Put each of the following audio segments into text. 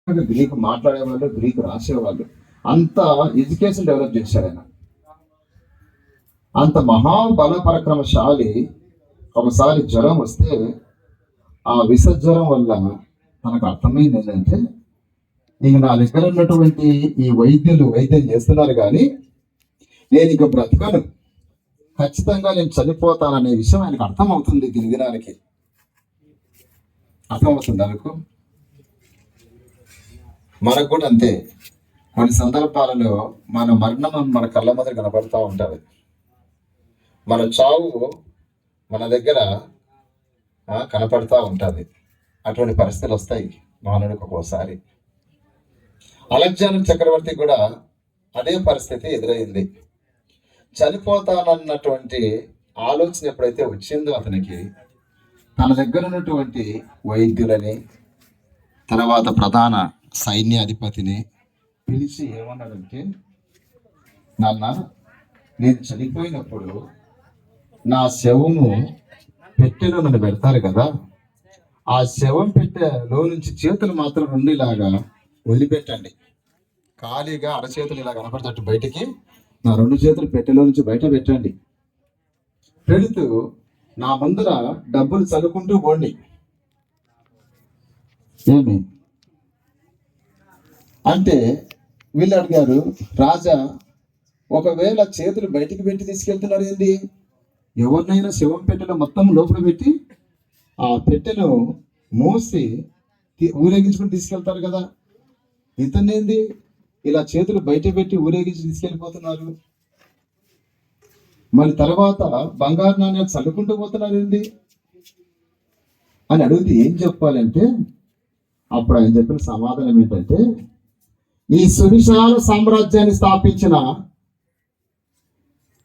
Greek మాట్లాడేవాళ్ళు, Greek రాసేవాళ్ళు, అంత ఎడ్యుకేషన్ డెవలప్ చేశాడు ఆయన. అంత మహాబల పరాక్రమశాలి. ఒకసారి జ్వరం వస్తే ఆ విషజ్వరం వల్ల తనకు అర్థమైంది ఏంటంటే, ఇంక నా దగ్గర ఉన్నటువంటి ఈ వైద్యులు వైద్యం చేస్తున్నారు కానీ నేను ఇక బ్రతకను, ఖచ్చితంగా నేను చనిపోతాననే విషయం ఆయనకు అర్థమవుతుంది. దినదినానికి అర్థమవుతుంది అనుకో. మనకు కూడా అంతే. కొన్ని సందర్భాలలో మన మరణం మన కళ్ళ ముందర కనపడుతూ ఉంటుంది. మన చావు మన దగ్గర కనపడుతూ ఉంటుంది. అటువంటి పరిస్థితులు వస్తాయి మానవుడికి ఒక్కోసారి. అలెగ్జాండర్ చక్రవర్తి కూడా అదే పరిస్థితి ఎదురైంది. చనిపోతానన్నటువంటి ఆలోచన ఎప్పుడైతే వచ్చిందో అతనికి, తన దగ్గర ఉన్నటువంటి వైద్యులని, తర్వాత ప్రధాన సైన్యాధిపతిని పిలిచి ఏమన్నాడంటే, నాన్న, నేను చనిపోయినప్పుడు నా శవము పెట్టెలో నన్ను పెడతారు కదా, ఆ శవం పెట్టెలో నుంచి చేతులు మాత్రం రెండులాగా వదిలిపెట్టండి. ఖాళీగా అరచేతులు ఇలా కనపడతాడు బయటికి, నా రెండు చేతులు పెట్టెలో నుంచి బయట పెట్టండి. పెడుతూ నా ముందర డబ్బులు చదువుకుంటూ పోండి. ఏమి అంటే వీళ్ళు అడిగారు, రాజా, ఒకవేళ చేతులు బయటికి పెట్టి తీసుకెళ్తున్నారు ఏంది? ఎవరినైనా శవం పెట్టెలో మొత్తం లోపల పెట్టి ఆ పెట్టెను మోసి ఊరేగించుకుని తీసుకెళ్తారు కదా, ఇతనేంది ఇలా చేతులు బయట పెట్టి ఊరేగించి తీసుకెళ్ళిపోతున్నారు? మరి తర్వాత బంగారు నాణ్యాలు చల్లుకుంటూ పోతున్నారు ఏంది అని అడిగితే ఏం చెప్పాలంటే, అప్పుడు ఆయన చెప్పిన సమాధానం ఏంటంటే, ఈ సువిశాల సామ్రాజ్యాన్ని స్థాపించిన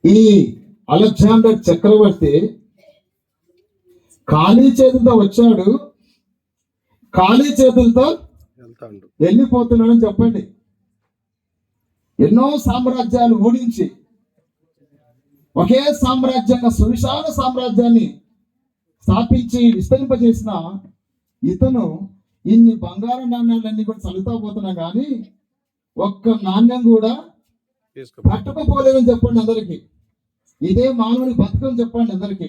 ఈ అలెగ్జాండర్ చక్రవర్తి ఖాళీ చేతులతో వచ్చాడు, ఖాళీ చేతులతో వెళ్ళిపోతున్నాడని చెప్పండి. ఎన్నో సామ్రాజ్యాలు ఓడించి ఒకే సామ్రాజ్యంగా సువిశాల సామ్రాజ్యాన్ని స్థాపించి విస్తరింపజేసిన ఇతను ఇన్ని బంగారు నాణ్యాలన్నీ కూడా చల్లుతా పోతున్నా కానీ ఒక్క నాణ్యం కూడా పట్టుకుపోలేదని చెప్పండి అందరికి. ఇదే మానవుని బతుకని చెప్పండి అందరికి.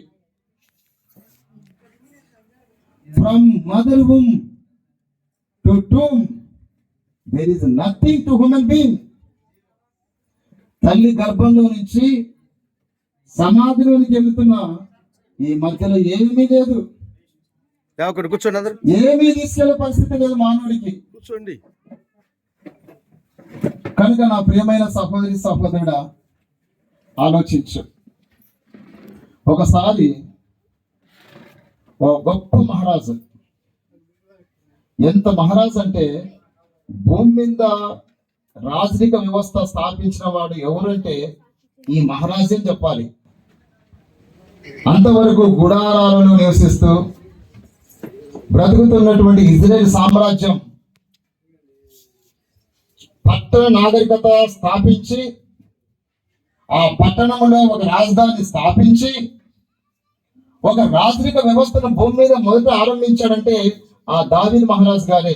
From mother womb to tomb there is nothing to human being. తల్లి గర్భంలో నుంచి సమాధిలోనికి వెళుతున్న ఈ మధ్యలో ఏమీ లేదు. కూర్చోండి అందరూ. ఏమీ తీసుకెళ్లే పరిస్థితి లేదు మానవుడికి. కూర్చోండి. కనుక నా ప్రియమైన సహోదరి సహోదరుడా, ఆలోచించు. ఒకసారి ఓ గొప్ప మహారాజు, ఎంత మహారాజు అంటే భూమి మీద రాజరిక వ్యవస్థ స్థాపించిన వాడు ఎవరంటే ఈ మహారాజు అని చెప్పాలి. అంతవరకు గుడారాలను నివసిస్తూ బ్రతుకుతున్నటువంటి ఇజ్రాయెల్ సామ్రాజ్యం పట్టణ నాగరికత స్థాపించి, ఆ పట్టణంలో ఒక రాజధాని స్థాపించి, ఒక రాజరిక వ్యవస్థను భూమి మీద మొదట ఆరంభించాడంటే ఆ దావీదు మహారాజు గారే.